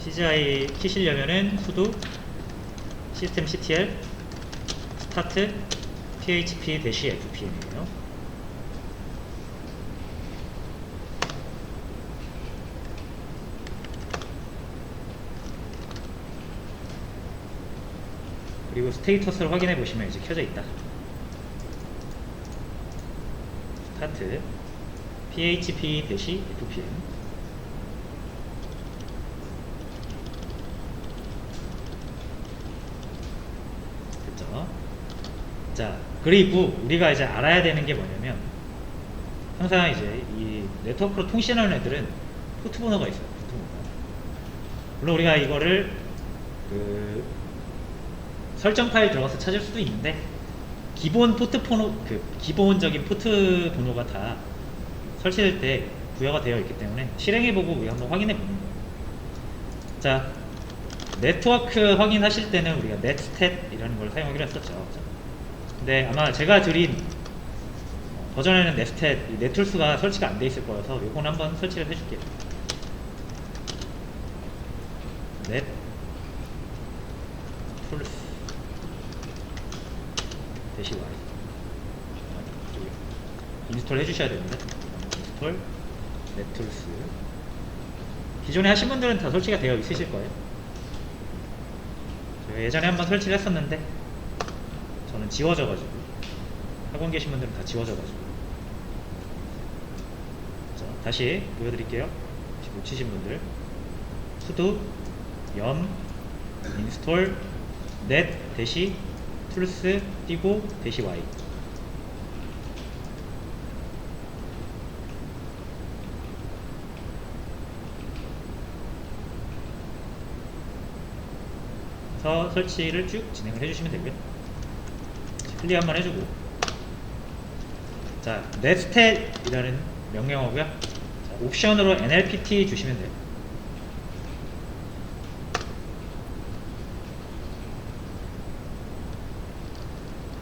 CGI 키시려면은 sudo systemctl start php-fpm이에요. 그리고 스테이터스를 확인해 보시면 이제 켜져 있다. start php-fpm. 됐죠? 자, 그리고 우리가 이제 알아야 되는 게 뭐냐면, 항상 이제 이 네트워크로 통신하는 애들은 포트 번호가 있어요. 포트 번호가. 물론 우리가 이거를 그 설정 파일 들어가서 찾을 수도 있는데, 기본 포트 번호, 기본적인 포트 번호가 다 설치될 때 부여가 되어 있기 때문에 실행해보고 우리 한번 확인해 보는 거예요. 자, 네트워크 확인하실 때는 우리가 netstat-이라는 걸 사용하기로 했었죠. 근데 아마 제가 드린 버전에는 netstat, 네툴스가 설치가 안 돼 있을 거여서 요건 한번 설치를 해줄게요. nettools -y 인스톨 해주셔야 됩니다. 인스톨 nettools. 기존에 하신 분들은 다 설치가 되어 있으실 거예요. 제가 예전에 한번 설치를 했었는데 저는 지워져가지고, 학원 계신 분들은 다 지워져가지고. 자, 다시 보여드릴게요. 혹시 놓치신 분들, sudo yum install net-tools 띄고 -y. 그래서 설치를 쭉 진행을 해주시면 되고요. 클리어 한번 해주고, 자, netstat-이라는 명령어고요. 자, 옵션으로 nlpt 주시면 돼요.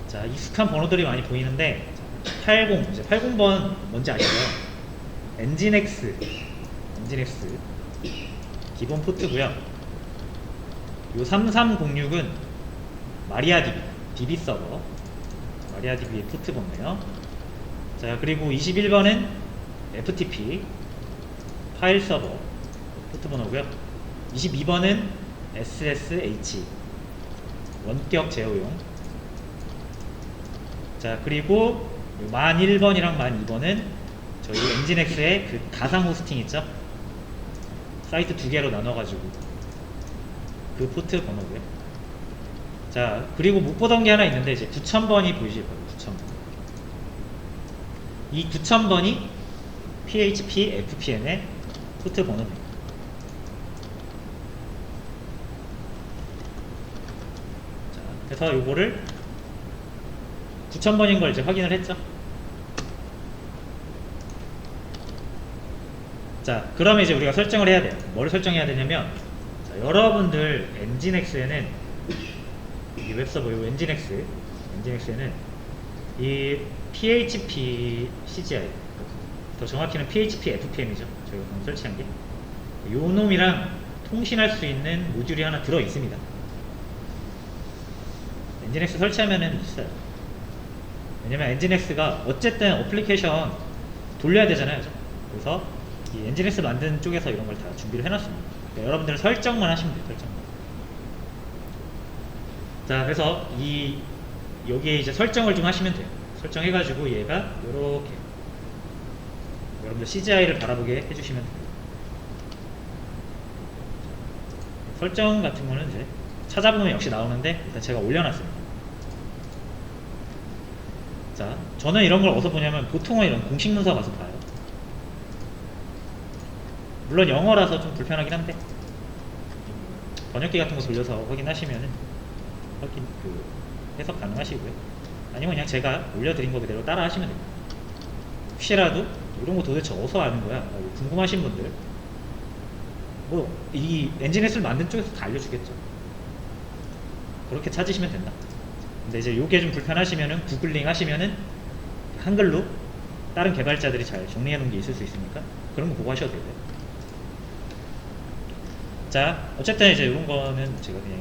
자, 익숙한 번호들이 많이 보이는데 80, 이제 80번 뭔지 아시죠? 엔진엑스 기본 포트고요. 요 3306은 마리아DB, DB 서버 마리아DB의 포트 번호예요. 자, 그리고 21번은 FTP 파일 서버 포트 번호고요. 22번은 SSH 원격 제어용. 자, 그리고 1001번이랑 1002번은 저희 엔진엑스의 그 가상 호스팅 있죠? 사이트 두 개로 나눠가지고 그 포트 번호고요. 자, 그리고 못 보던 게 하나 있는데, 이제 9000번이 보이실 거예요. 9000번. 이 9000번이 php-fpm의 포트 번호입니다. 자, 그래서 요거를 9000번인 걸 이제 확인을 했죠. 자, 그러면 이제 우리가 설정을 해야 돼요. 뭐를 설정해야 되냐면, 자, 여러분들 엔진엑스에는 이 웹서버, 이 엔진엑스에는 이 PHP CGI, 더 정확히는 PHP FPM이죠. 저희가 방금 설치한 게. 요 놈이랑 통신할 수 있는 모듈이 하나 들어 있습니다. 엔진엑스 설치하면은 있어요. 왜냐면 엔진엑스가 어쨌든 어플리케이션 돌려야 되잖아요. 그래서 이 엔진엑스 만드는 쪽에서 이런 걸 다 준비를 해놨습니다. 그러니까 여러분들은 설정만 하시면 돼요. 설정만. 자, 그래서 여기에 이제 설정을 좀 하시면 돼요. 설정해가지고 얘가 요렇게 여러분들 CGI를 바라보게 해주시면 돼요. 설정 같은 거는 이제 찾아보면 역시 나오는데, 일단 제가 올려놨습니다. 자, 저는 이런 걸 어디서 보냐면 보통은 이런 공식 문서 가서 봐요. 물론 영어라서 좀 불편하긴 한데 번역기 같은 거 돌려서 확인하시면은 해석 가능하시고요. 아니면 그냥 제가 올려드린 거 그대로 따라 하시면 됩니다. 혹시라도 이런 거 도대체 어디서 아는 거야? 궁금하신 분들, 뭐 이 엔진엑스를 만든 쪽에서 다 알려주겠죠. 그렇게 찾으시면 된다. 근데 이제 요게 좀 불편하시면은 구글링 하시면은 한글로 다른 개발자들이 잘 정리해 놓은 게 있을 수 있으니까 그런 거 보고 하셔도 되고요. 자, 어쨌든 이제 이런 거는 제가 그냥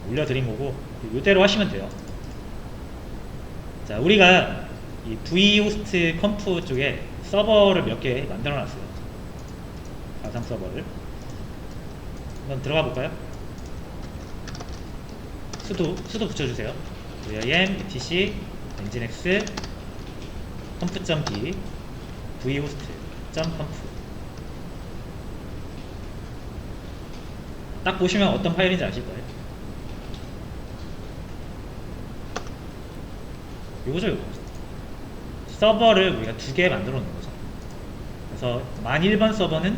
올려드린 거고 이대로 하시면 돼요. 자, 우리가 이 vhost 컴프 쪽에 서버를 몇 개 만들어 놨어요. 가상 서버를 한번 들어가 볼까요? 수도 붙여주세요. vim etc nginx conf.d vhost.conf 딱 보시면 어떤 파일인지 아실 거예요. 요거죠, 요거. 서버를 우리가 2개 만들어 놓은 거죠. 그래서 만 1번 서버는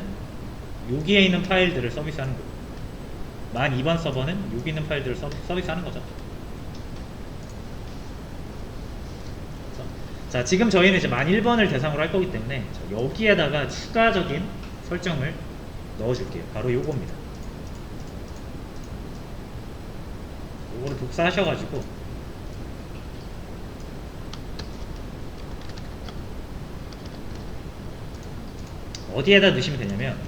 여기에 있는 파일들을 서비스하는 거고, 만 2번 서버는 여기 있는 파일들을 서비스하는 거죠. 자, 지금 저희는 이제 만 1번을 대상으로 할 거기 때문에 여기에다가 추가적인 설정을 넣어줄게요. 바로 요겁니다. 요거를 복사하셔가지고 어디에다 넣으시면 되냐면,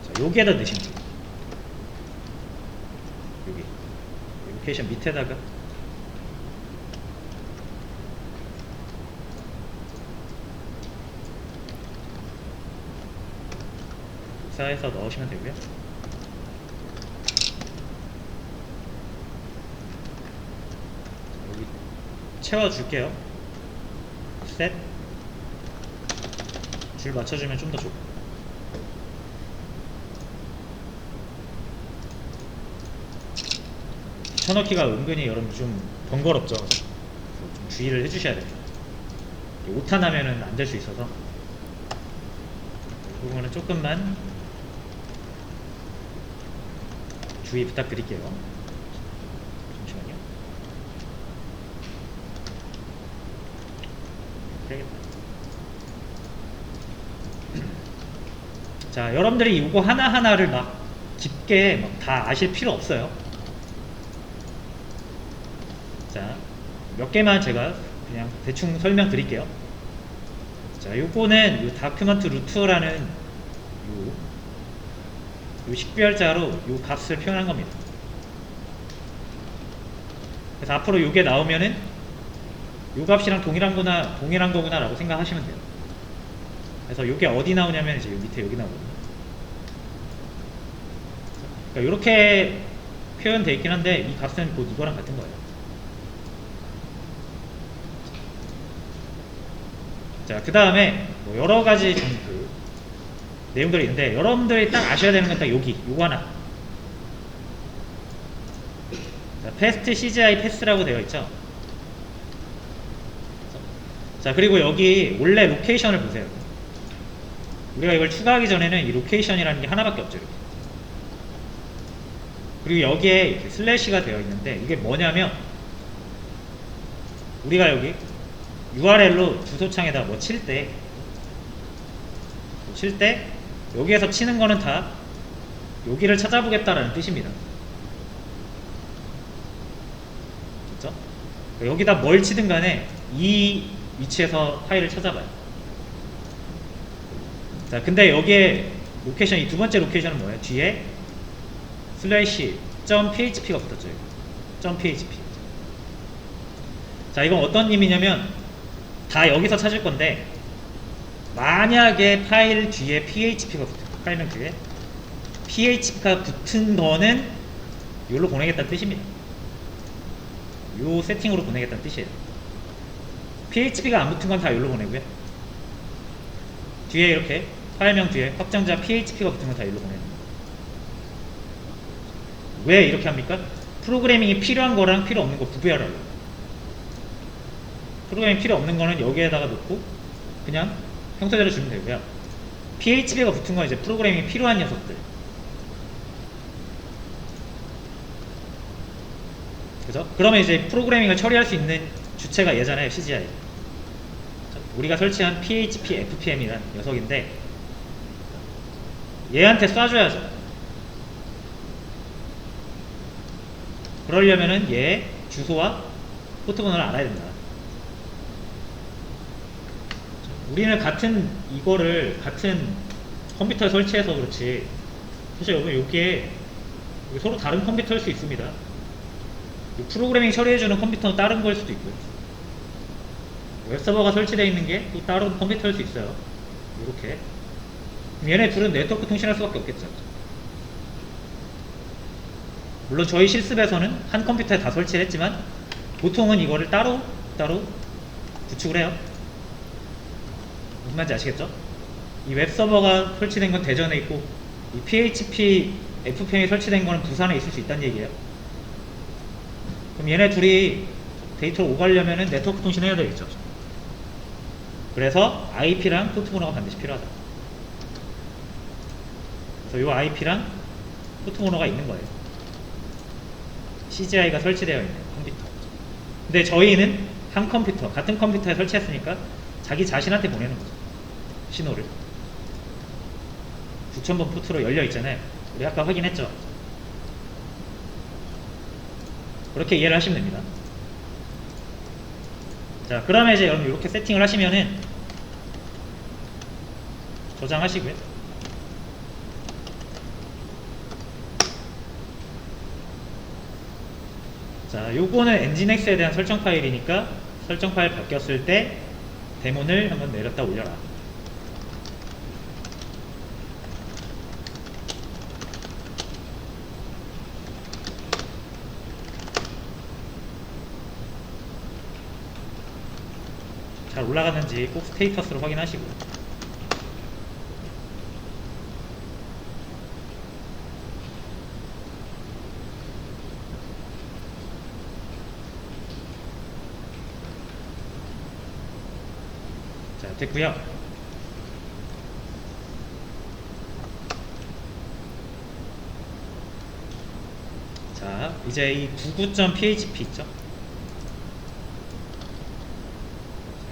자, 여기에다 넣으시면 돼요. 여기 로케이션 밑에다가 복사해서 넣으시면 되고요. 여기 채워줄게요. 셋. 줄 맞춰주면 좀 더 좋고. 붙여넣기가 은근히 여러분 좀 번거롭죠. 좀 주의를 해주셔야 돼요. 오타 나면은 안 될 수 있어서 이 부분은 조금만 주의 부탁드릴게요. 잠시만요. 되겠다. 자, 여러분들이 이거 하나하나를 막 깊게 막 다 아실 필요 없어요. 자, 몇 개만 제가 그냥 대충 설명드릴게요. 자, 요거는 요 다큐먼트 루트라는 요 식별자로 요 값을 표현한 겁니다. 그래서 앞으로 요게 나오면은 요 값이랑 동일한 거구나 라고 생각하시면 돼요. 그래서 요게 어디 나오냐면 이제 요 밑에 여기 나오거든요. 그러니까 요렇게 표현되어 있긴 한데 이 값은 곧 이거랑 같은 거예요. 자, 그 다음에 뭐 여러가지 그 내용들이 있는데 여러분들이 딱 아셔야 되는 건 딱 요거 하나. 자, 패스트 CGI 패스라고 되어 있죠. 자, 그리고 여기 원래 로케이션을 보세요. 우리가 이걸 추가하기 전에는 이 로케이션이라는 게 하나밖에 없죠. 이렇게. 그리고 여기에 이렇게 슬래시가 되어 있는데 이게 뭐냐면 우리가 여기 URL로 주소창에다 뭐 칠 때 여기에서 치는 거는 다 여기를 찾아보겠다라는 뜻입니다. 그렇죠? 여기다 뭘 치든 간에 이 위치에서 파일을 찾아봐요. 자, 근데 여기에 로케이션, 이 두 번째 로케이션은 뭐예요? 뒤에 슬래시 .php가 붙었죠. .php. 자, 이건 어떤 의미냐면 다 여기서 찾을 건데 만약에 파일 뒤에 php가 붙어요. 파일명 뒤에 php가 붙은 거는 여기로 보내겠다는 뜻입니다. 요 세팅으로 보내겠다는 뜻이에요. php가 안 붙은 건 다 여기로 보내고요. 뒤에 이렇게 파일명 뒤에 확장자 php가 붙은 건 다 여기로 보내는 거예요. 왜 이렇게 합니까? 프로그래밍이 필요한 거랑 필요 없는 거 구별하려고. 프로그래밍 필요 없는 거는 여기에다가 놓고 그냥 평소대로 주면 되고요. php가 붙은 건 이제 프로그래밍이 필요한 녀석들. 그죠? 그러면 이제 프로그래밍을 처리할 수 있는 주체가 얘잖아요. CGI. 우리가 설치한 PHP FPM이라는 녀석인데 얘한테 쏴줘야죠. 그러려면은 얘 주소와 포트번호를 알아야 된다. 우리는 같은 컴퓨터에 설치해서 그렇지. 사실 여러분 여기에 서로 다른 컴퓨터일 수 있습니다. 프로그래밍 처리해주는 컴퓨터는 다른 거일 수도 있고요. 웹서버가 설치되어 있는 게 또 다른 컴퓨터일 수 있어요. 이렇게. 얘네 둘은 네트워크 통신할 수밖에 없겠죠. 물론 저희 실습에서는 한 컴퓨터에 다 설치를 했지만 보통은 이거를 따로 구축을 해요. 무슨 말인지 아시겠죠? 이 웹서버가 설치된 건 대전에 있고 이 PHP FPM이 설치된 거는 부산에 있을 수 있다는 얘기예요. 그럼 얘네 둘이 데이터를 오가려면은 네트워크 통신해야 되겠죠. 그래서 IP랑 포트 번호가 반드시 필요하다. 그래서 이 IP랑 포트 번호가 있는 거예요. CGI가 설치되어 있는 컴퓨터. 근데 저희는 한 컴퓨터, 같은 컴퓨터에 설치했으니까 자기 자신한테 보내는 거죠. 신호를. 9000번 포트로 열려 있잖아요. 우리 아까 확인했죠. 그렇게 이해를 하시면 됩니다. 자, 그러면 이제 여러분 이렇게 세팅을 하시면은 저장하시고요. 자, 요거는 엔진엑스에 대한 설정 파일이니까 설정 파일 바뀌었을 때 데몬을 한번 내렸다 올려라. 잘 올라갔는지 꼭 스테이터스로 확인하시고요. 자, 됐고요. 자, 이제 이 99.php 있죠?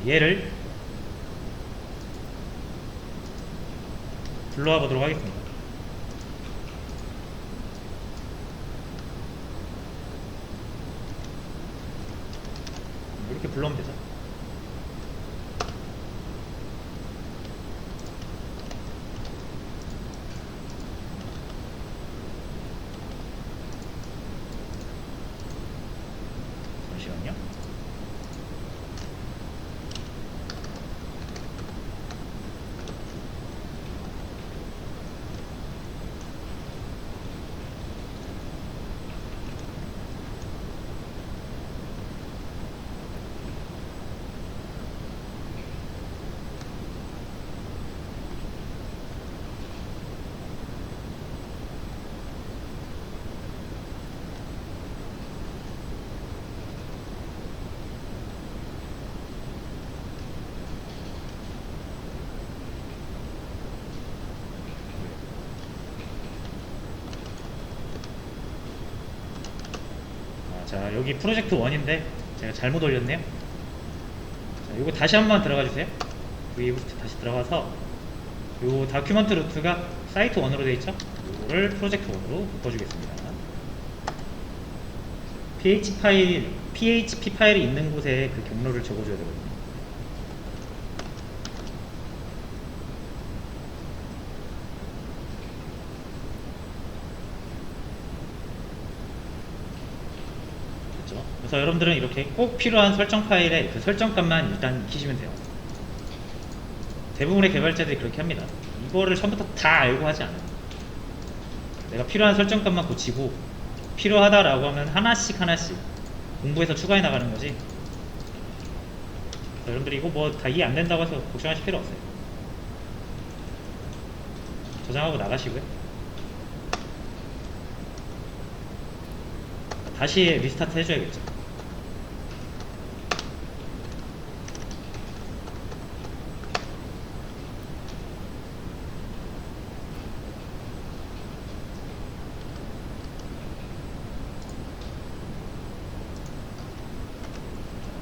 얘를 불러와 보도록 하겠습니다. 이렇게 불러오면 되죠. 잠시만요. 자, 여기 프로젝트 1인데 제가 잘못 올렸네요. 자, 이거 다시 한번 들어가 주세요. VBoost 다시 들어가서 요 다큐먼트 루트가 사이트 1으로 되어 있죠? 이거를 프로젝트 1으로 바꿔주겠습니다. PHP 파일이 있는 곳에 그 경로를 적어줘야 되거든요. 그래서 여러분들은 이렇게 꼭 필요한 설정 파일에 그 설정값만 일단 익히시면 돼요. 대부분의 개발자들이 그렇게 합니다. 이거를 처음부터 다 알고 하지 않아요. 내가 필요한 설정값만 고치고 필요하다라고 하면 하나씩 공부해서 추가해 나가는 거지. 여러분들이 이거 뭐 다 이해 안 된다고 해서 걱정하실 필요 없어요. 저장하고 나가시고요. 다시 리스타트 해줘야겠죠.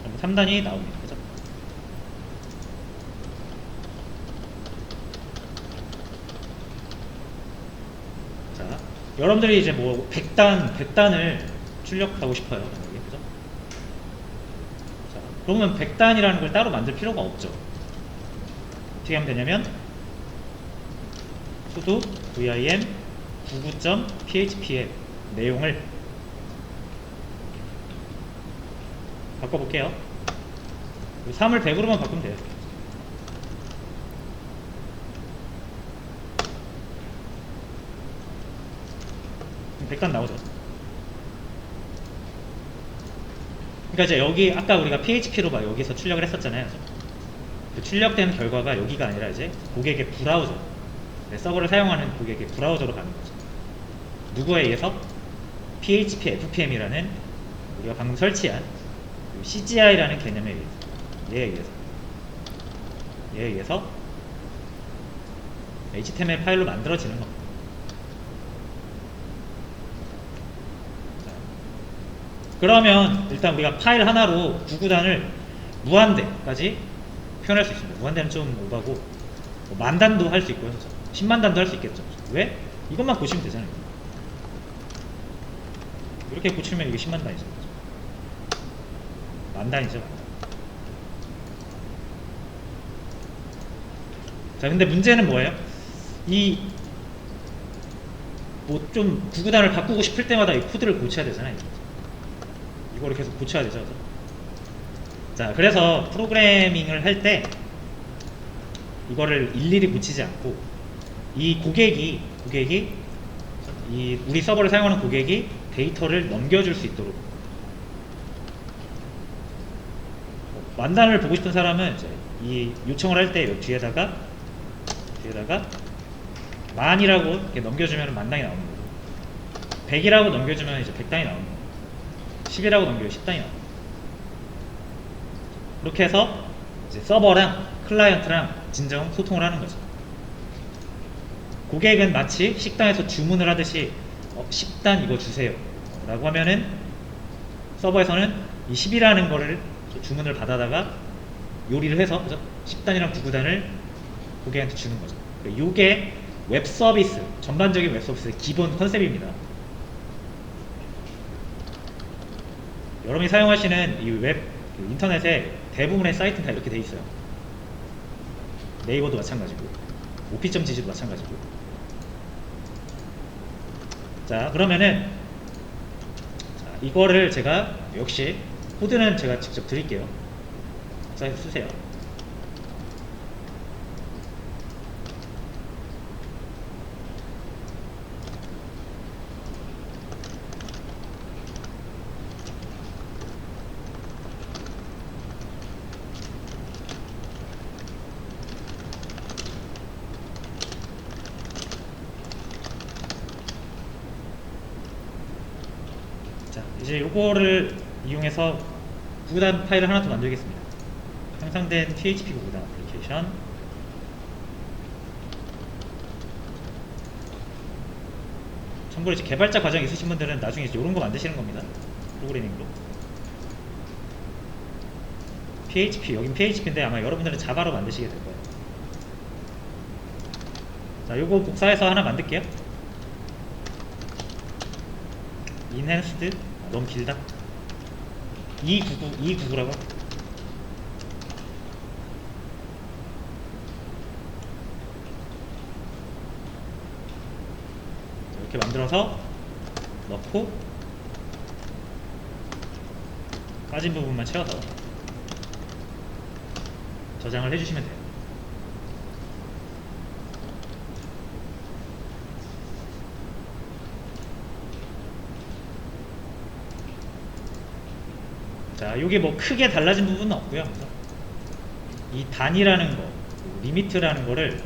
그럼 3단이 나옵니다. 그죠? 자, 여러분들이 이제 뭐 100단을 출력하고 싶어요. 여기, 그죠? 자, 그러면 100단이라는 걸 따로 만들 필요가 없죠. 어떻게 하면 되냐면 sudo vim 99.php의 내용을 바꿔볼게요. 3을 100으로만 바꾸면 돼요. 그럼 100단 나오죠. 그러니까 이제 여기 아까 우리가 PHP로 막 여기서 출력을 했었잖아요. 그 출력된 결과가 여기가 아니라 이제 고객의 브라우저, 서버를 사용하는 고객의 브라우저로 가는 거죠. 누구에 의해서? PHP FPM이라는 우리가 방금 설치한 CGI라는 개념에 의해서 얘에 의해서 HTML 파일로 만들어지는 겁니다. 그러면 일단 우리가 파일 하나로 구구단을 무한대까지 표현할 수 있습니다. 무한대는 좀 오바고 만단도 할 수 있고요. 10만 단도 할 수 있겠죠. 왜? 이것만 고치면 되잖아요. 이렇게 고치면 이게 10만 단이죠. 만 단이죠. 자, 근데 문제는 뭐예요? 이 뭐 좀 구구단을 바꾸고 싶을 때마다 이 코드를 고쳐야 되잖아요. 이거를 계속 고쳐야 되죠. 자, 그래서 프로그래밍을 할 때 이거를 일일이 고치지 않고 이 고객이 이 우리 서버를 사용하는 고객이 데이터를 넘겨줄 수 있도록 만단을 보고 싶은 사람은 이제 이 요청을 할 때 뒤에다가 만이라고 이렇게 넘겨주면 만단이 나오는 거고 100이라고 넘겨주면 이제 100단이 나오는 거고 10이라고 넘겨주면 10단이 나오는 거고 그렇게 해서 이제 서버랑 클라이언트랑 진정 소통을 하는 거죠. 고객은 마치 식당에서 주문을 하듯이 10단 이거 주세요 라고 하면은 서버에서는 이 10이라는 거를 주문을 받아다가 요리를 해서 10단이랑 99단을 고객한테 주는 거죠. 이게 웹 서비스, 전반적인 웹 서비스의 기본 컨셉입니다. 여러분이 사용하시는 이 웹 인터넷에 대부분의 사이트는 다 이렇게 돼 있어요. 네이버도 마찬가지고 op.gg도 마찬가지고. 자, 그러면은 이거를 제가 역시 코드는 제가 직접 드릴게요. 사이트 쓰세요. 이제 요거를 이용해서 구구단 파일을 하나 더 만들겠습니다. 형상된 PHP 구구단 애플리케이션. 참고로 이제 개발자 과정 있으신 분들은 나중에 이제 요런 거 만드시는 겁니다. 프로그래밍으로. PHP, 여긴 PHP인데 아마 여러분들은 자바로 만드시게 될 거예요. 자, 요거 복사해서 하나 만들게요. enhanced, 너무 길다. 299라고. 이렇게 만들어서 넣고 빠진 부분만 채워서 저장을 해주시면 돼요. 자, 요게 뭐 크게 달라진 부분은 없고요. 이 단이라는 거, 리미트라는 거를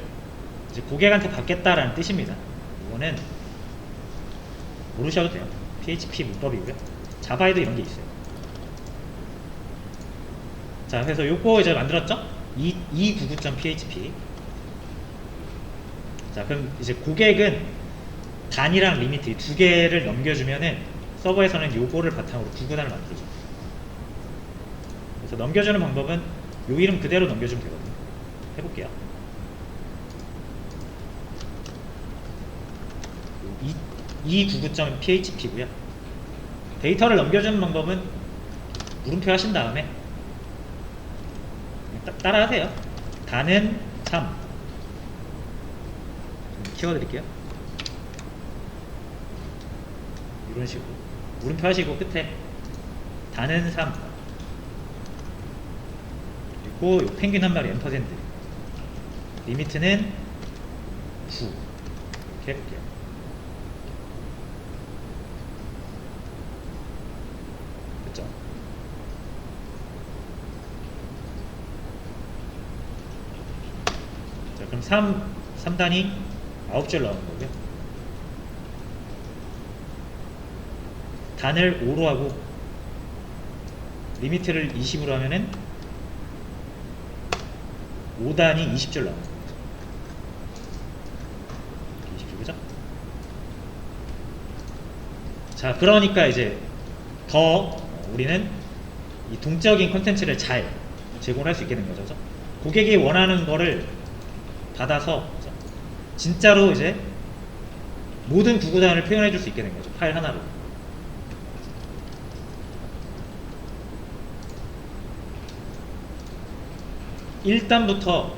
이제 고객한테 받겠다라는 뜻입니다. 이거는 모르셔도 돼요. PHP 문법이고요. 자바에도 이런 게 있어요. 자, 그래서 요거 이제 만들었죠? 299.php. 자, 그럼 이제 고객은 단이랑 리미트 이 두 개를 넘겨주면은 서버에서는 요거를 바탕으로 구구단을 만들어줘. 그래서 넘겨주는 방법은 요 이름 그대로 넘겨주면 되거든요. 해볼게요. 299.php고요. 데이터를 넘겨주는 방법은 물음표 하신 다음에 따라하세요. 단은 3, 치워드릴게요. 이런 식으로 물음표 하시고 끝에 다는 3 그리고 요 펭귄 한 마리 앰퍼센드 리미트는 9 이렇게 해볼게요. 됐죠? 자, 그럼 3단이 9줄 나오는 거고요. 단을 5로 하고 리미트를 20으로 하면은 5단이 20줄 나옵니다. 20줄 그죠? 자, 그러니까 이제 더 우리는 이 동적인 컨텐츠를 잘 제공할 수 있게 된 거죠. 고객이 원하는 거를 받아서 진짜로 이제 모든 구구단을 표현해 줄 수 있게 된 거죠. 파일 하나로. (1단부터)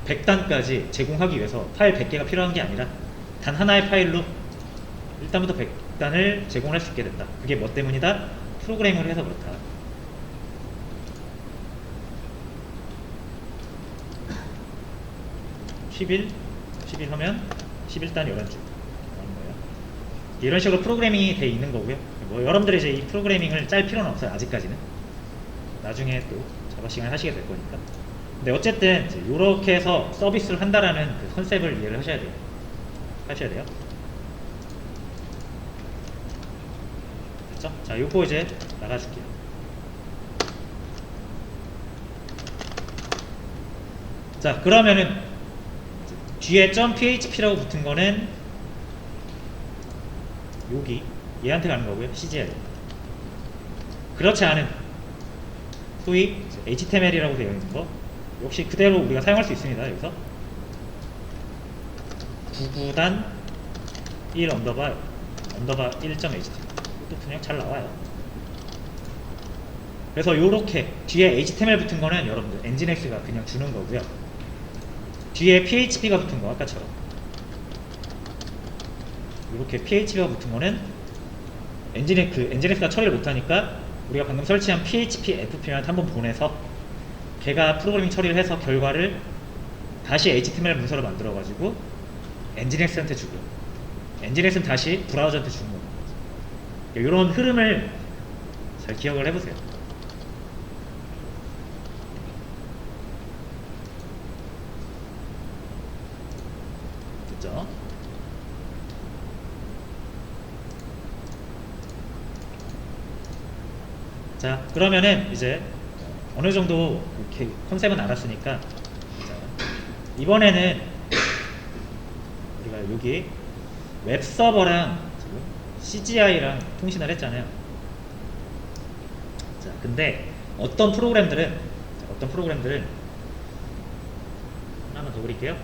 (100단까지) 제공하기 위해서 파일 100개가 필요한 게 아니라 단 하나의 파일로 (1단부터) (100단을) 제공할 수 있게 된다. 그게 뭐 때문이다? 프로그래밍을 해서 그렇다. (11) 하면 11단 11줄 나오는 거예요. 이런 식으로 프로그래밍이 돼 있는 거고요. 뭐 여러분들이 이제 이 프로그래밍을 짤 필요는 없어요. 아직까지는. 나중에 또 자바 시간에 하시게 될 거니까. 근데 어쨌든 이렇게 해서 서비스를 한다라는 그 컨셉을 이해를 하셔야 돼요. 됐죠? 자, 요거 이제 나가줄게요. 자, 그러면은 뒤에 .php라고 붙은 거는 여기 얘한테 가는 거고요. CGI. 그렇지 않은 소위 HTML이라고 되어 있는 거 역시 그대로 우리가 사용할 수 있습니다. 여기서 99단 1 언더바 1.html 또 그냥 잘 나와요. 그래서 요렇게 뒤에 HTML 붙은 거는 여러분들 엔진엑스가 그냥 주는 거고요. 뒤에 PHP가 붙은 거 아까처럼 이렇게 PHP가 붙은 거는 엔진엑스가 처리를 못하니까 우리가 방금 설치한 PHP FP한테 한번 보내서 걔가 프로그래밍 처리를 해서 결과를 다시 HTML 문서로 만들어 가지고 엔진엑스한테 주고 엔진엑스는 다시 브라우저한테 주는 겁니다. 이런 흐름을 잘 기억을 해보세요. 됐죠? 자, 그러면은 이제 어느 정도 이렇게 컨셉은 알았으니까 이번에는 우리가 여기 웹서버랑 CGI랑 통신을 했잖아요. 자, 근데 어떤 프로그램들은 하나만 더 그릴게요.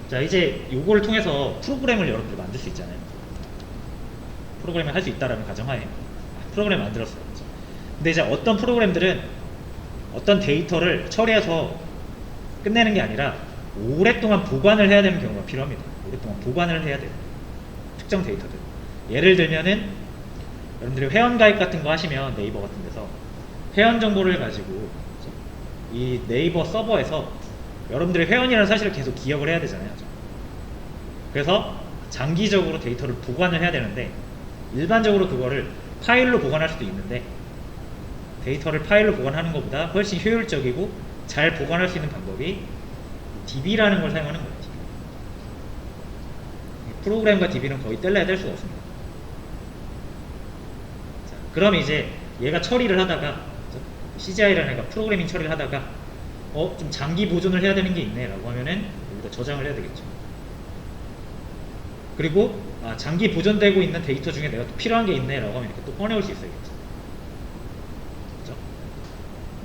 자, 이제 요거를 통해서 프로그램을 여러분들 만들 수 있잖아요. 프로그램을 할 수 있다라는 가정하에 프로그램 만들었어요. 근데 이제 어떤 프로그램들은 어떤 데이터를 처리해서 끝내는 게 아니라 오랫동안 보관을 해야 되는 경우가 필요합니다. 오랫동안 보관을 해야 돼요. 특정 데이터들. 예를 들면은 여러분들이 회원가입 같은 거 하시면 네이버 같은 데서 회원 정보를 가지고 이 네이버 서버에서 여러분들이 회원이라는 사실을 계속 기억을 해야 되잖아요. 그래서 장기적으로 데이터를 보관을 해야 되는데 일반적으로 그거를 파일로 보관할 수도 있는데 데이터를 파일로 보관하는 것보다 훨씬 효율적이고 잘 보관할 수 있는 방법이 DB라는 걸 사용하는 거예요. 프로그램과 DB는 거의 뗄래야 뗄 수가 없습니다. 자, 그럼 이제 얘가 처리를 하다가 CGI라는 애가 프로그래밍 처리를 하다가 좀 장기 보존을 해야 되는 게 있네 라고 하면은 여기다 저장을 해야 되겠죠. 그리고 장기 보존되고 있는 데이터 중에 내가 또 필요한 게 있네 라고 하면 이렇게 또 꺼내올 수 있어야겠죠. 그렇죠?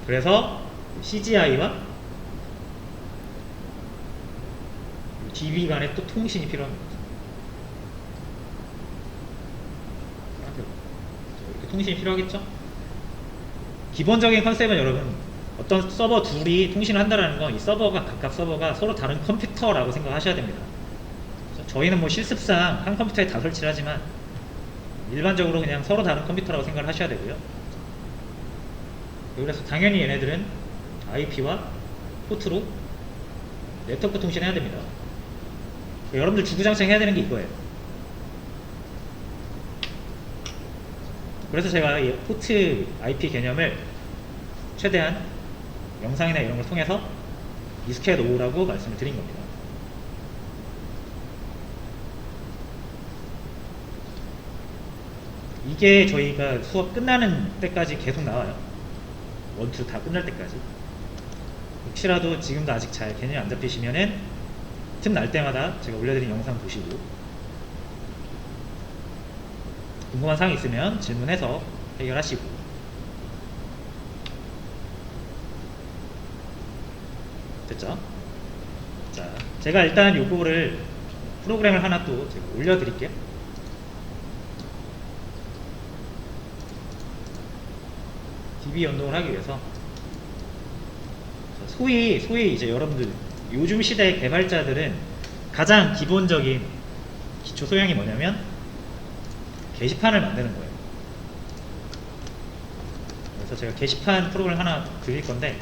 그래서 CGI와 DB 간에 또 통신이 필요합니다. 이렇게 통신이 필요하겠죠? 기본적인 컨셉은 여러분 어떤 서버 둘이 통신을 한다는 건 이 서버가 각각 서버가 서로 다른 컴퓨터라고 생각하셔야 됩니다. 저희는 뭐 실습상 한 컴퓨터에 다 설치를 하지만 일반적으로 그냥 서로 다른 컴퓨터라고 생각을 하셔야 되고요. 그래서 당연히 얘네들은 IP와 포트로 네트워크 통신해야 됩니다. 여러분들 주구장창 해야 되는 게 이거예요. 그래서 제가 이 포트 IP 개념을 최대한 영상이나 이런 걸 통해서 익숙해 놓으라고 말씀을 드린 겁니다. 이게 저희가 수업 끝나는 때까지 계속 나와요. 원투 다 끝날 때까지. 혹시라도 지금도 아직 잘 개념이 안 잡히시면은 틈 날 때마다 제가 올려드린 영상 보시고 궁금한 사항 있으면 질문해서 해결하시고. 됐죠? 자, 제가 일단 요거를 프로그램을 하나 또 제가 올려드릴게요. DB 연동을 하기 위해서 소위 이제 여러분들 요즘 시대의 개발자들은 가장 기본적인 기초 소양이 뭐냐면 게시판을 만드는 거예요. 그래서 제가 게시판 프로그램 하나 드릴 건데,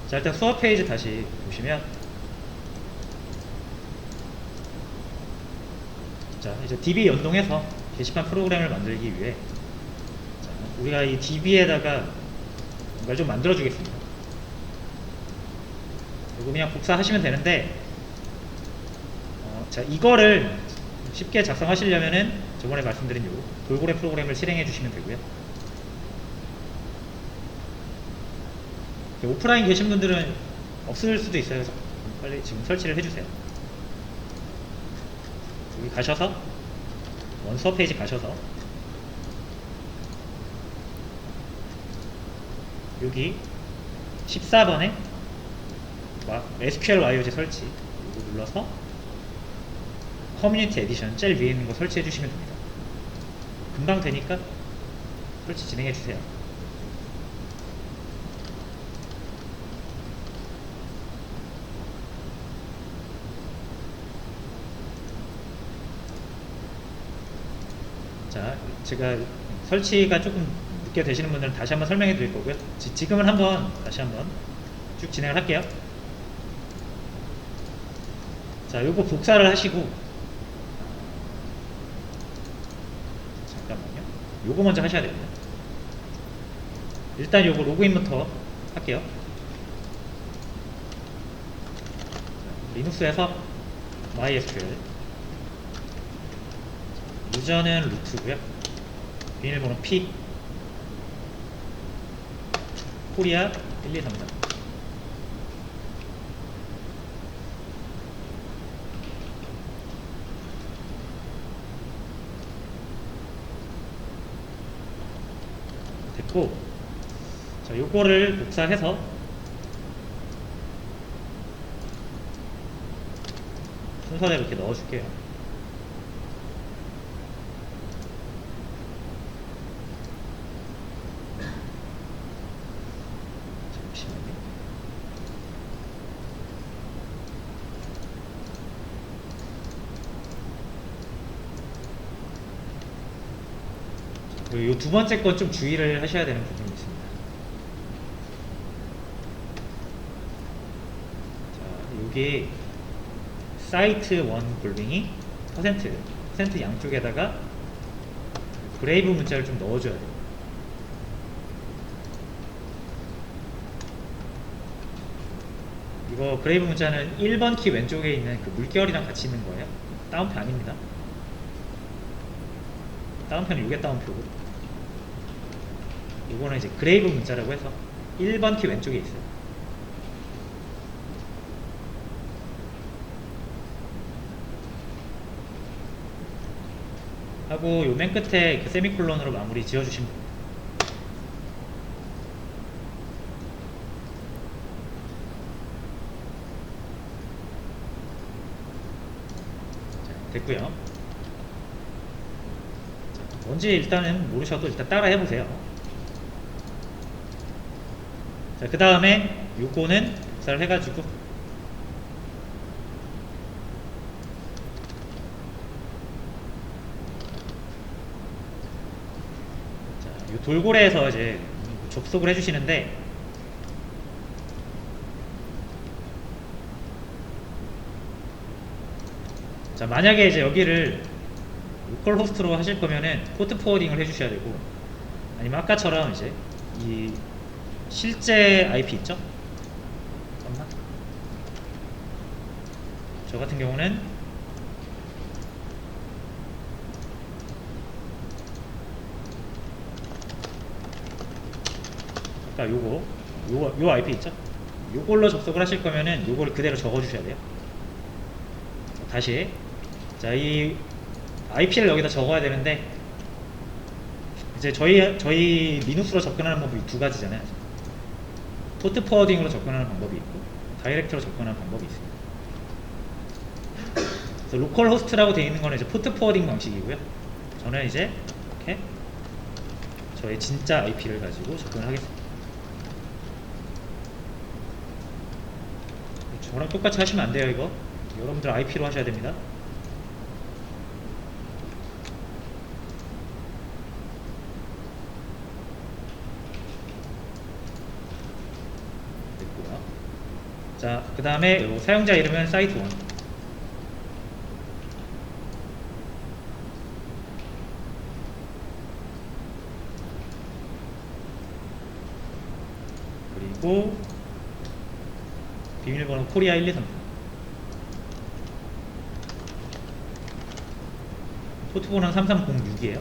자, 일단 수업 페이지 다시 보시면, 자, 이제 DB 연동해서 게시판 프로그램을 만들기 위해, 자, 우리가 이 DB에다가 뭔가를 좀 만들어 주겠습니다. 이거 그냥 복사하시면 되는데, 자, 이거를 쉽게 작성하시려면은 저번에 말씀드린 요 돌고래 프로그램을 실행해 주시면 되고요. 오프라인 계신 분들은 없을 수도 있어요. 빨리 지금 설치를 해주세요. 여기 가셔서 원서 페이지 가셔서 여기 14번에 SQL YOG 설치 이거 눌러서 커뮤니티 에디션 제일 위에 있는 거 설치해 주시면 됩니다. 금방 되니까 설치 진행해 주세요. 자, 제가 설치가 조금 늦게 되시는 분들은 다시 한번 설명해 드릴 거고요. 지금은 한번 다시 한번 쭉 진행을 할게요. 자, 요거 복사를 하시고, 잠깐만요. 요거 먼저 하셔야 됩니다. 일단 요거 로그인부터 할게요. 자, 리눅스에서 MySQL, 유저는 루트고요. 비밀번호 P, 코리아 1233. 됐고, 자, 요거를 복사해서 순서대로 이렇게 넣어줄게요. 이 두 번째 건 좀 주의를 하셔야 되는 부분이 있습니다. 자, 여기 사이트 1 골뱅이 퍼센트 양쪽에다가 브레이브 문자를 좀 넣어줘야 돼요. 이거 브레이브 문자는 1번 키 왼쪽에 있는 그 물결이랑 같이 있는 거예요. 다운표 아닙니다. 다운표는 이게 다운표고, 이거는 이제 그레이브 문자라고 해서 1번 키 왼쪽에 있어요. 하고 요 맨 끝에 그 세미콜론으로 마무리 지어주시면 됩니다. 자, 됐고요. 자, 뭔지 일단은 모르셔도 일단 따라 해보세요. 자, 그 다음에 요거는 복사를 해가지고 자, 요 돌고래에서 이제 접속을 해주시는데 자, 만약에 이제 여기를 로컬 호스트로 하실 거면은 포트 포워딩을 해주셔야 되고 아니면 아까처럼 이제 이 실제 IP 있죠? 잠깐만. 저 같은 경우는 아까 요 IP 있죠? 요걸로 접속을 하실 거면은 요걸 그대로 적어 주셔야 돼요. 다시 자, 이 IP를 여기다 적어야 되는데 이제 저희 리눅스로 접근하는 방법이 두 가지잖아요. 포트 포워딩으로 접근하는 방법이 있고 다이렉트로 접근하는 방법이 있습니다. 그래서 로컬 호스트라고 되어 있는 거는 이제 포트 포워딩 방식이고요. 저는 이제 이렇게 저의 진짜 IP를 가지고 접근을 하겠습니다. 저랑 똑같이 하시면 안 돼요. 이거 여러분들 IP로 하셔야 됩니다. 됐고요. 자, 그 다음에 사용자 이름은 사이트1. 그리고 비밀번호 코리아 123. 포트번호는 3306이에요.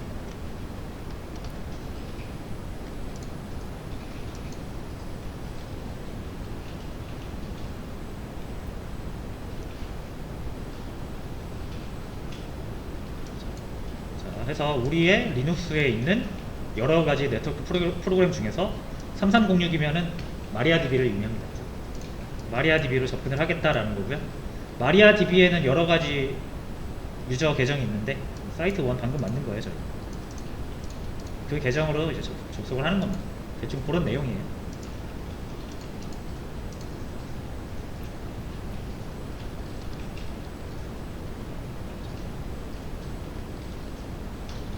자, 해서 우리의 리눅스에 있는 여러가지 네트워크 프로그램 중에서 3306이면은 마리아DB를 의미합니다. 마리아DB로 접근을 하겠다라는 거고요. 마리아DB에는 여러가지 유저 계정이 있는데 사이트1 방금 만든 거예요. 저희 그 계정으로 이제 접속을 하는 겁니다. 대충 그런 내용이에요.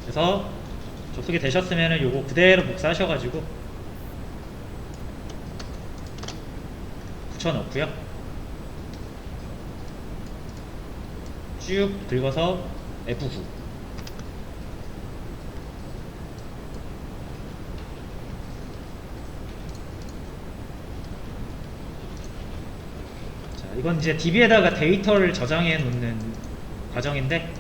그래서 접속이 되셨으면 요거 그대로 복사하셔가지고 붙여넣고요. 쭉 긁어서 F9. 자, 이건 이제 DB에다가 데이터를 저장해 놓는 과정인데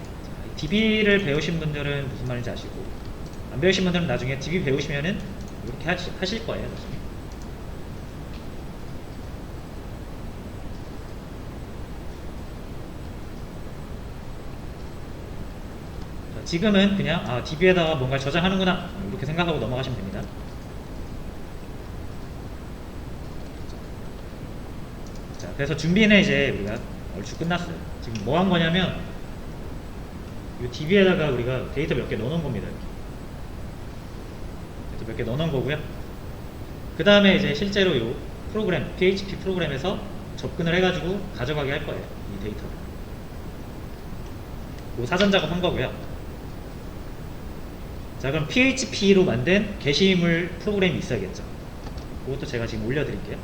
DB를 배우신 분들은 무슨 말인지 아시고 안 배우신 분들은 나중에 DB 배우시면은 이렇게 하실 거예요. 나중에. 지금은 그냥 DB에다가 뭔가 저장하는구나 이렇게 생각하고 넘어가시면 됩니다. 자, 그래서 준비는 이제 우리가 얼추 끝났어요. 지금 뭐 한 거냐면 이 DB에다가 우리가 데이터 몇 개 넣어놓은 겁니다. 데이터 몇 개 넣어놓은 거고요. 그 다음에 이제 실제로 이 프로그램 PHP 프로그램에서 접근을 해가지고 가져가게 할 거예요. 이 데이터를. 이 사전 작업 한 거고요. 자, 그럼 PHP로 만든 게시물 프로그램이 있어야겠죠. 그것도 제가 지금 올려드릴게요.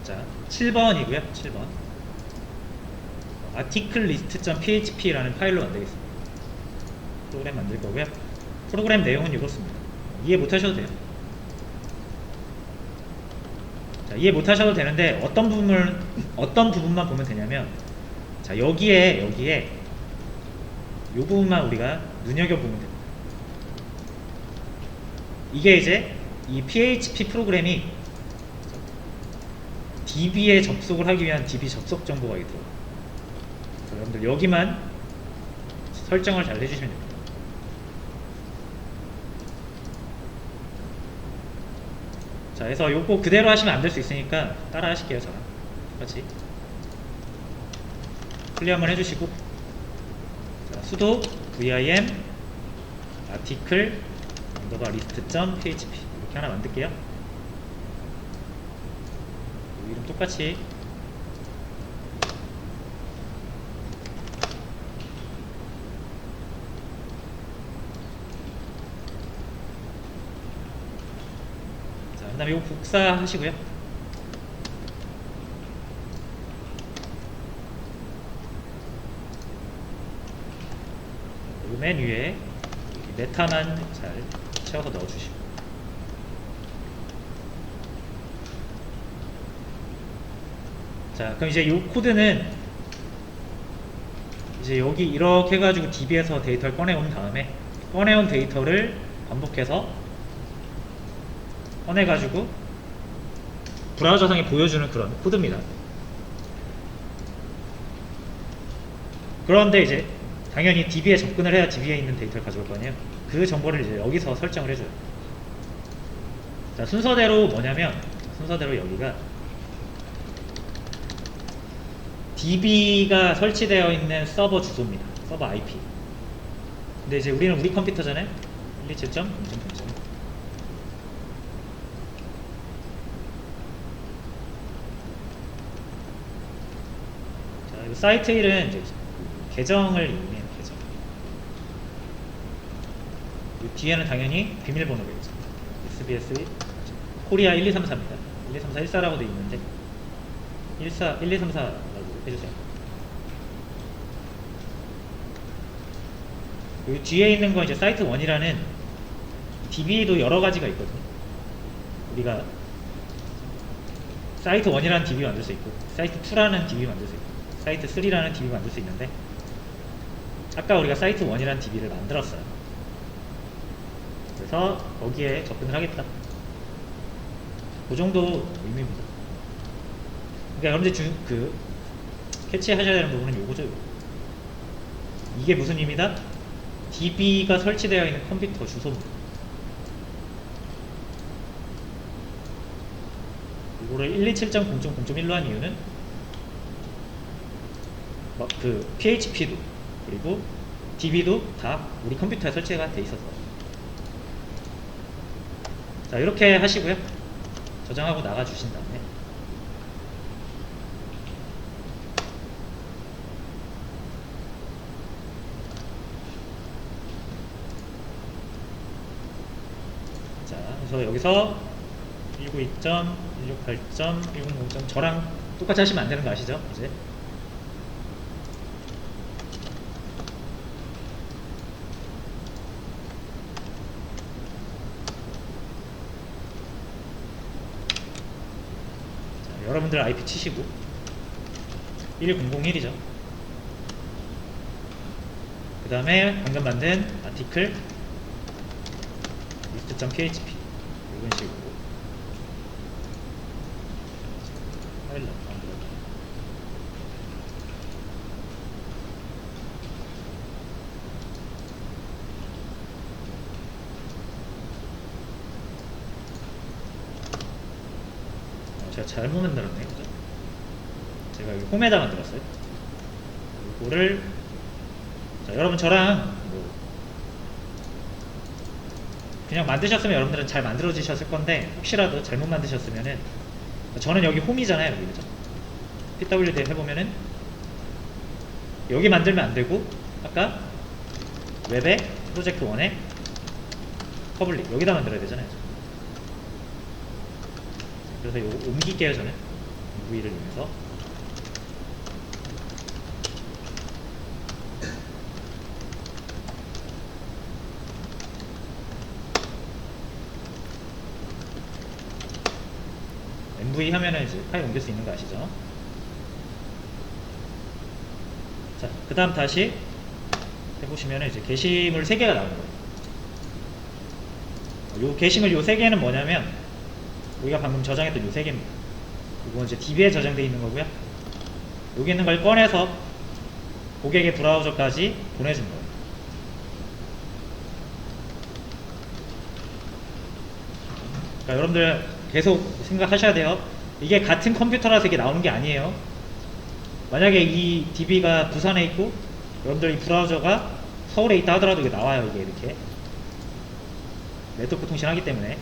자, 7번이고요. 7번. articlelist.php라는 파일로 만들겠습니다. 프로그램 만들 거고요. 프로그램 내용은 이렇습니다. 이해 못 하셔도 돼요. 자, 이해 못 하셔도 되는데 어떤 부분만 보면 되냐면 자, 여기에 이 부분만 우리가 눈여겨보면 됩니다. 이게 이제 이 PHP 프로그램이 DB에 접속을 하기 위한 DB 접속 정보가 있더라고요. 여러분들 여기만 설정을 잘 해주시면 됩니다. 자, 그래서 요거 그대로 하시면 안 될 수 있으니까 따라 하실게요. 저랑 똑같이 클리어 한번 해주시고, 자, sudo vim article list.php 이렇게 하나 만들게요. 이름 똑같이 그 다음에 이거 복사하시고요. 맨 위에 메타만 잘 채워서 넣어주시고, 자, 그럼 이제 이 코드는 이제 여기 이렇게 해가지고 DB에서 데이터를 꺼내온 다음에 꺼내온 데이터를 반복해서 꺼내가지고 브라우저상에 보여주는 그런 코드입니다. 그런데 이제 당연히 DB에 접근을 해야 DB에 있는 데이터를 가져올 거 아니에요. 그 정보를 이제 여기서 설정을 해줘요. 자, 순서대로 뭐냐면, 순서대로 여기가 DB가 설치되어 있는 서버 주소입니다. 서버 IP. 근데 이제 우리는 우리 컴퓨터잖아요. 127.0.0. 자, 이 사이트 1은 이제 계정을 이용해요. 계정. 이 뒤에는 당연히 비밀번호가 있죠. SBS 코리아 1234입니다. 1234 14라고 되어 있는데 1234라고 해주세요. 여기 뒤에 있는 건 이제 사이트 1이라는 DB도 여러 가지가 있거든요. 우리가 사이트 1이라는 DB 만들 수 있고, 사이트 2라는 DB 만들 수 있고, 사이트 3라는 DB 만들 수 있는데, 아까 우리가 사이트 1이라는 DB를 만들었어요. 그래서 거기에 접근을 하겠다. 그 정도 의미입니다. 그러니까 여러분들 캐치하셔야 되는 부분은 요거죠. 이게 무슨 의미다? DB가 설치되어 있는 컴퓨터 주소입니다. 이거를 127.0.0.1로 한 이유는 그 PHP도 그리고 DB도 다 우리 컴퓨터에 설치가 돼 있어서. 자, 이렇게 하시고요. 저장하고 나가 주신 다음에 자, 그래서 여기서 192.168.100. 저랑 똑같이 하시면 안 되는 거 아시죠? 이제 자, 여러분들 IP 치시고 1001이죠. 그 다음에 방금 만든 아티클 list.php 이런 식으로 파일로 만들어요. 제가 잘못 만들었네요. 그죠? 제가 여기 홈에다 만들었어요. 이거를, 자, 여러분 저랑 뭐 그냥 만드셨으면 여러분들은 잘 만들어지셨을 건데, 혹시라도 잘못 만드셨으면은, 저는 여기 홈이잖아요. 여기, 그죠? pwd 해보면은 여기 만들면 안 되고, 아까 웹에 프로젝트 1에 퍼블릭 여기다 만들어야 되잖아요. 그래서 이거 옮길게요. 저는 MV를 이용해서. MV 하면은 이제 파일 옮길 수 있는 거 아시죠? 자, 그 다음 다시 해보시면 이제 게시물 3개가 나오는 거예요. 요 게시물 요 3개는 뭐냐면 우리가 방금 저장했던 요 3개입니다. 이거 이제 DB에 저장되어 있는 거고요. 여기 있는 걸 꺼내서 고객의 브라우저까지 보내준 거예요. 그러니까 여러분들 계속 생각하셔야 돼요. 이게 같은 컴퓨터라서 이게 나오는 게 아니에요. 만약에 이 DB가 부산에 있고 여러분들 이 브라우저가 서울에 있다 하더라도 이게 나와요. 이게 이렇게 네트워크 통신하기 때문에.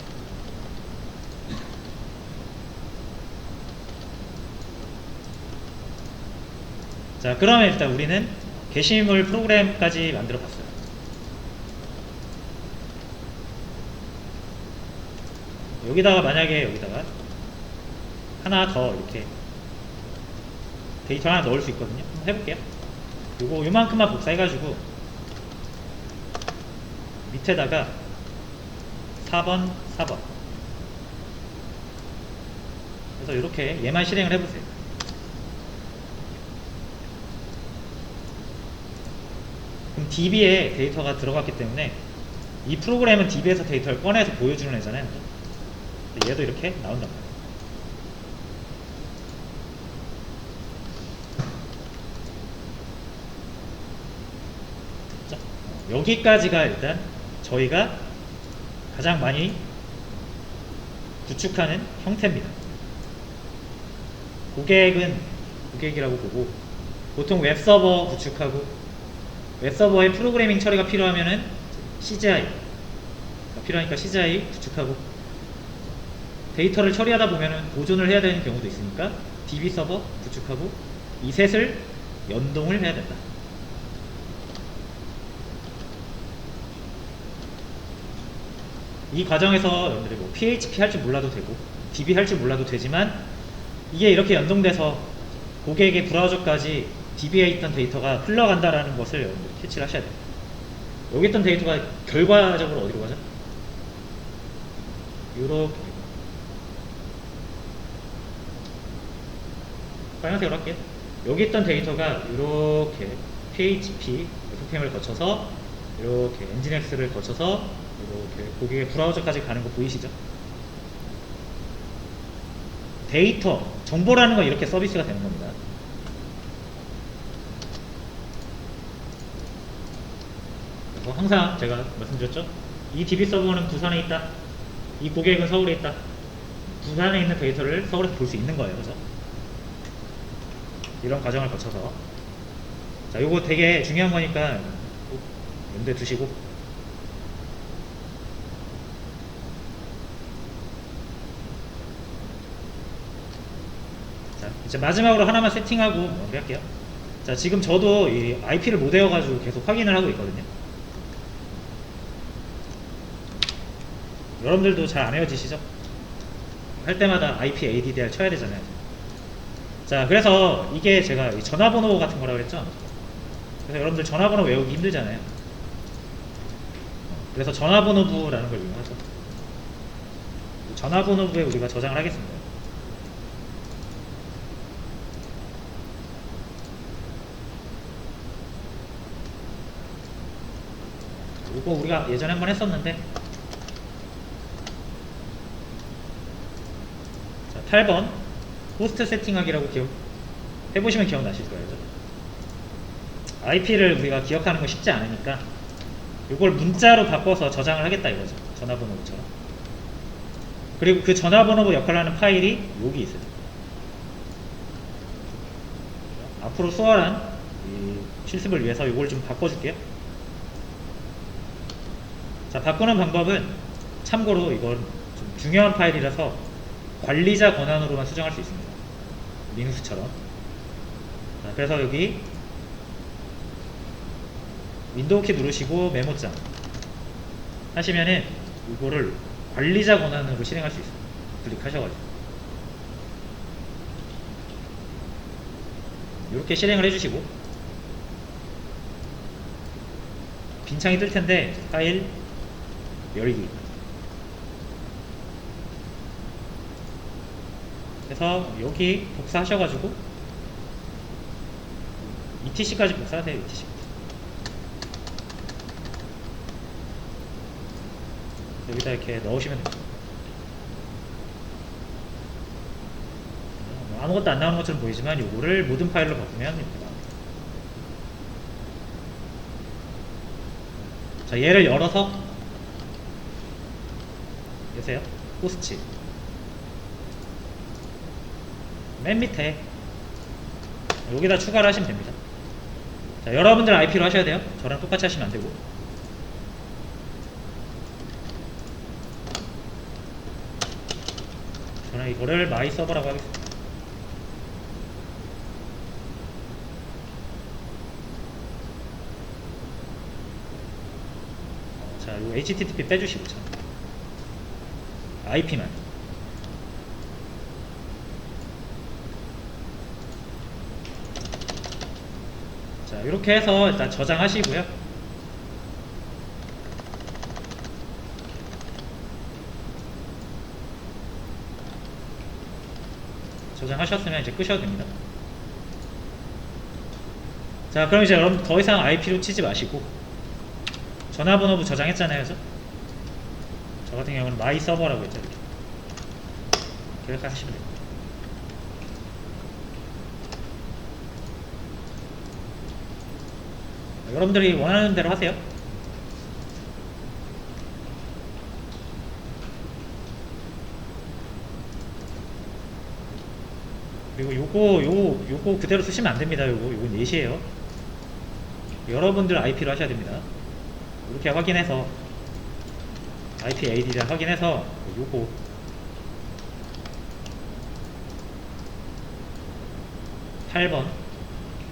자, 그러면 일단 우리는 게시물 프로그램까지 만들어 봤어요. 여기다가 만약에 여기다가 하나 더 이렇게 데이터 하나 넣을 수 있거든요. 한번 해볼게요. 요만큼만 복사해가지고 밑에다가 4번 그래서 이렇게 얘만 실행을 해보세요. 그럼 DB에 데이터가 들어갔기 때문에 이 프로그램은 DB에서 데이터를 꺼내서 보여주는 애잖아요. 얘도 이렇게 나온단 말이에요. 자, 여기까지가 일단 저희가 가장 많이 구축하는 형태입니다. 고객이라고 보고 보통 웹서버 구축하고 웹서버에 프로그래밍 처리가 필요하면은 CGI 필요하니까 CGI 구축하고 데이터를 처리하다 보면은 보존을 해야 되는 경우도 있으니까 DB 서버 구축하고 이 셋을 연동을 해야 된다. 이 과정에서 여러분들이 뭐 PHP 할 줄 몰라도 되고 DB 할 줄 몰라도 되지만 이게 이렇게 연동돼서 고객의 브라우저까지 DB에 있던 데이터가 흘러간다라는 것을 여러분들이 캐치를 하셔야 돼요. 여기 있던 데이터가 결과적으로 어디로 가죠? 요렇게 빨간색으로 할게요. 여기 있던 데이터가 이렇게 PHP, FPM을 거쳐서 이렇게 엔진엑스를 거쳐서 이렇게 고객의 브라우저까지 가는 거 보이시죠? 데이터, 정보라는 건 이렇게 서비스가 되는 겁니다. 그래서 항상 제가 말씀드렸죠? 이 DB 서버는 부산에 있다. 이 고객은 서울에 있다. 부산에 있는 데이터를 서울에서 볼 수 있는 거예요. 그죠? 이런 과정을 거쳐서. 자, 요거 되게 중요한 거니까 꼭 염두에 두시고. 자, 이제 마지막으로 하나만 세팅하고 마무리할게요. 자, 지금 저도 이 IP를 못 외워가지고 계속 확인을 하고 있거든요. 여러분들도 잘 안 외워지시죠? 할 때마다 IP ADDR 쳐야 되잖아요. 자, 그래서 이게 제가 전화번호 같은 거라고 그랬죠? 그래서 여러분들 전화번호 외우기 힘들잖아요. 그래서 전화번호부라는 걸 이용하죠. 전화번호부에 우리가 저장을 하겠습니다. 이거 우리가 예전에 한번 했었는데, 자, 8번 호스트 세팅하기라고 해보시면 기억나실 거예요. IP를 우리가 기억하는 거 쉽지 않으니까 이걸 문자로 바꿔서 저장을 하겠다 이거죠. 전화번호처럼. 그리고 그 전화번호 역할을 하는 파일이 여기 있어요. 앞으로 수월한 이 실습을 위해서 이걸 좀 바꿔줄게요. 자, 바꾸는 방법은 참고로 이건 좀 중요한 파일이라서 관리자 권한으로만 수정할 수 있습니다. 리눅스처럼. 자, 그래서 여기 윈도우 키 누르시고 메모장 하시면은 이거를 관리자 권한으로 실행할 수 있어요. 클릭하셔가지고 이렇게 실행을 해주시고 빈 창이 뜰 텐데 파일 열기 그래서 여기 복사하셔가지고 ETC까지 복사하세요. ETC 여기다 이렇게 넣으시면 됩니다. 아무것도 안 나오는 것처럼 보이지만 요거를 모든 파일로 바꾸면 이렇게 나옵니다. 자, 얘를 열어서 여세요. 호스트 맨 밑에 여기다 추가를 하시면 됩니다. 자, 여러분들 IP로 하셔야 돼요. 저랑 똑같이 하시면 안 되고. 저는 이거를 마이 서버라고 하겠습니다. 자, 요 HTTP 빼주시고, 자. IP만. 자, 이렇게 해서 일단 저장하시고요. 저장하셨으면 이제 끄셔도 됩니다. 자, 그럼 이제 여러분 더 이상 IP로 치지 마시고 전화번호부 저장했잖아요, 그죠? 저 같은 경우는 마이 서버라고 했죠. 이렇게 하시면 됩니다. 여러분들이 원하는 대로 하세요. 그리고 요거 그대로 쓰시면 안 됩니다. 요건 예시예요. 여러분들 IP로 하셔야 됩니다. 이렇게 확인해서 IP AD를 확인해서 요거 (8번)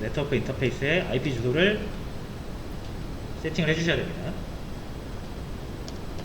네트워크 인터페이스의 IP 주소를 세팅을 해주셔야 됩니다.